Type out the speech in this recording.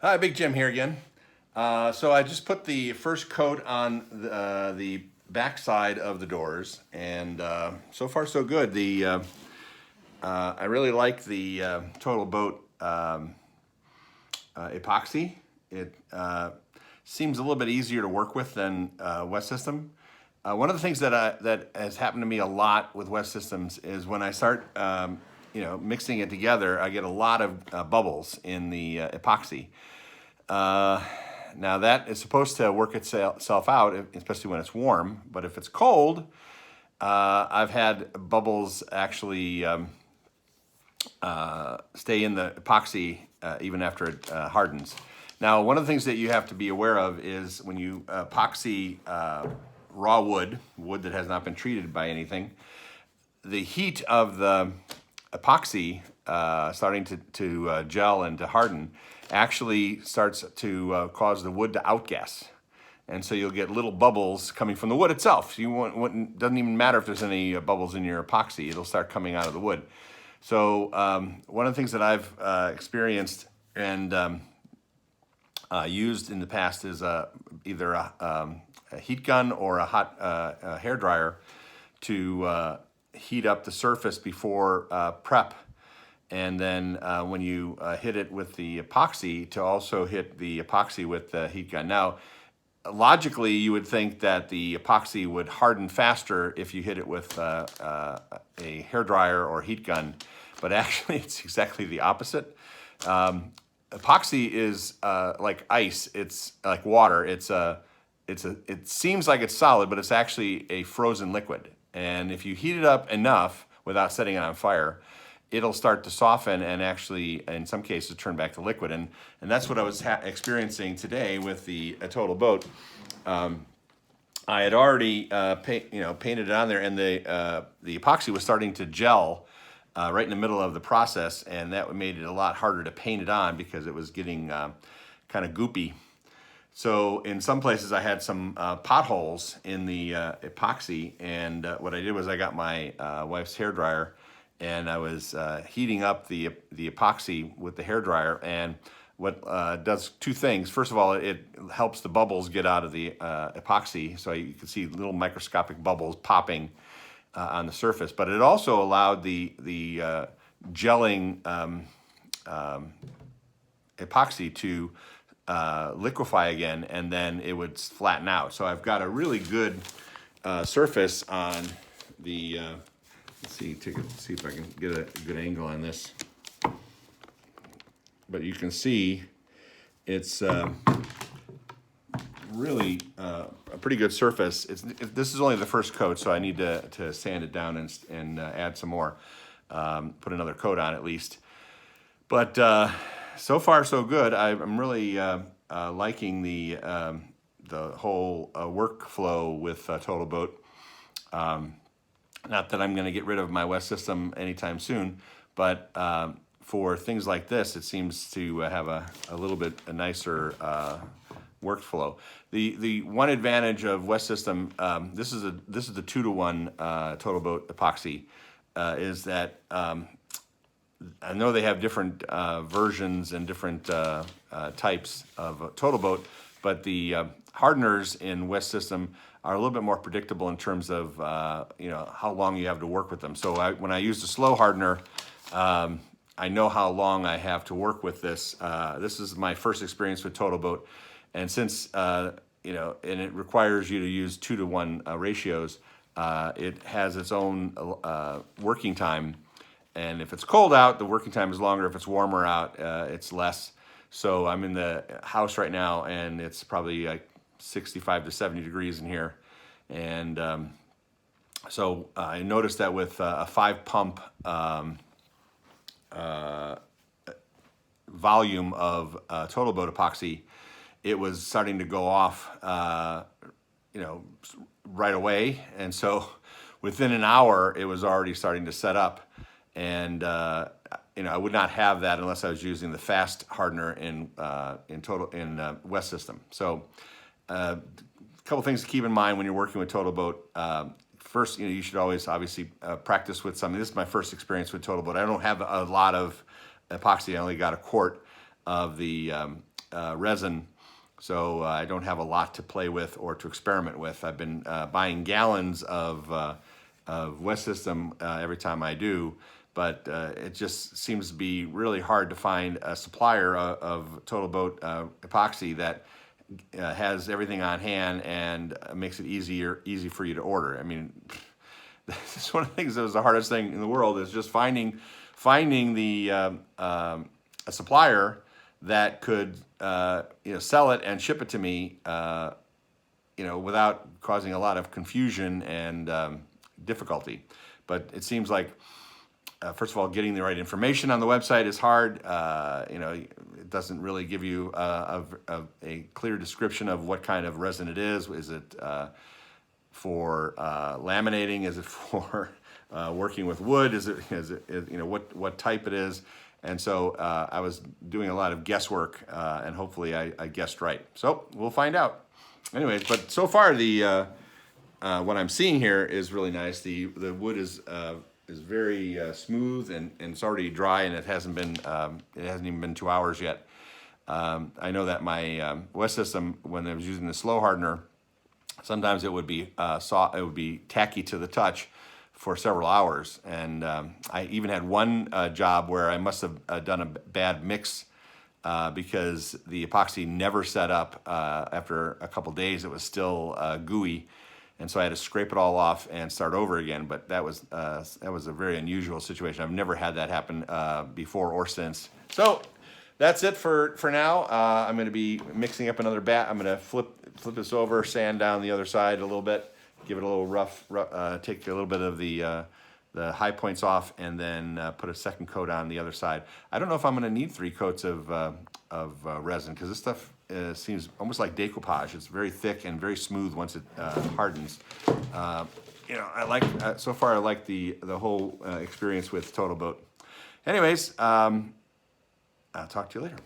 Hi, Big Jim here again. So I just put the first coat on the back side of the doors, and so far so good. I really like the Total Boat epoxy. It seems a little bit easier to work with than West System. One of the things that has happened to me a lot with West Systems is when I start mixing it together, I get a lot of bubbles in the epoxy. Uh, Now that is supposed to work itself out, especially when it's warm. But if it's cold, I've had bubbles actually stay in the epoxy even after it hardens. Now, one of the things that you have to be aware of is when you epoxy raw wood that has not been treated by anything, the heat of the epoxy starting to gel and to harden actually starts to cause the wood to outgas. And so you'll get little bubbles coming from the wood itself. Doesn't even matter if there's any bubbles in your epoxy, it'll start coming out of the wood. So one of the things that I've experienced and used in the past is either a heat gun or a hot hair dryer to heat up the surface before prep, and then when you hit it with the epoxy, to also hit the epoxy with the heat gun. Now, logically, you would think that the epoxy would harden faster if you hit it with a hair dryer or heat gun, but actually it's exactly the opposite. Epoxy is like ice. It's like water. It seems like it's solid, but it's actually a frozen liquid. And if you heat it up enough without setting it on fire, it'll start to soften and actually, in some cases, turn back to liquid. And that's what I was experiencing today with the Total Boat. I had already painted it on there, and the epoxy was starting to gel right in the middle of the process, and that made it a lot harder to paint it on because it was getting kind of goopy. So in some places I had some potholes in the epoxy, and what I did was I got my wife's hair dryer, and I was heating up the epoxy with the hair dryer. And what does two things. First of all, it helps the bubbles get out of the epoxy, so you can see little microscopic bubbles popping on the surface. But it also allowed the gelling epoxy to liquefy again, and then it would flatten out. So I've got a really good surface on the. Let's see, see if I can get a good angle on this. But you can see it's really a pretty good surface. This is only the first coat, so I need to sand it down and add some more, put another coat on at least. But so far so good. I'm really liking the whole workflow with Total Boat. Not that I'm going to get rid of my West System anytime soon, but for things like this, it seems to have a little bit a nicer workflow. The one advantage of West System, this is the 2-to-1 Total Boat epoxy, is that I know they have different versions and different types of Total Boat, but the hardeners in West System are a little bit more predictable in terms of how long you have to work with them. So when I use the slow hardener, I know how long I have to work with this. This is my first experience with Total Boat, and since and it requires you to use 2-to-1 ratios, it has its own working time. And if it's cold out, the working time is longer. If it's warmer out, it's less. So I'm in the house right now, and it's probably like 65 to 70 degrees in here. And so I noticed that with a 5-pump volume of Total Boat epoxy, it was starting to go off, right away. And so within an hour, it was already starting to set up. And I would not have that unless I was using the fast hardener in West System. So a couple things to keep in mind when you're working with Total Boat. First, you should always obviously practice with something. This is my first experience with Total Boat. I don't have a lot of epoxy. I only got a quart of the resin, so I don't have a lot to play with or to experiment with. I've been buying gallons of West System every time I do, but it just seems to be really hard to find a supplier of Total Boat epoxy that has everything on hand and makes it easy for you to order. I mean, it's one of the things that was the hardest thing in the world, is just finding a supplier that could sell it and ship it to me without causing a lot of confusion and difficulty. But it seems like first of all, getting the right information on the website is hard. It doesn't really give you a clear description of what kind of resin it is. Is it for laminating? Is it for working with wood? Is it what type it is? And so I was doing a lot of guesswork, and hopefully I guessed right. So we'll find out. Anyways, but so far what I'm seeing here is really nice. The wood is very smooth, and it's already dry, and it hasn't even been 2 hours yet. I know that my West System, when I was using the slow hardener, sometimes it would be tacky to the touch for several hours, and I even had one job where I must have done a bad mix because the epoxy never set up. After a couple days, it was still gooey, and so I had to scrape it all off and start over again. But that was a very unusual situation. I've never had that happen before or since. So that's it for now. I'm going to be mixing up another bat. I'm going to flip this over, sand down the other side a little bit, give it a little rough, take a little bit of the high points off, and then put a second coat on the other side. I don't know if I'm going to need 3 coats of resin, because this stuff seems almost like decoupage. It's very thick and very smooth once it hardens. So far I like the whole experience with Total Boat. Anyways, I'll talk to you later.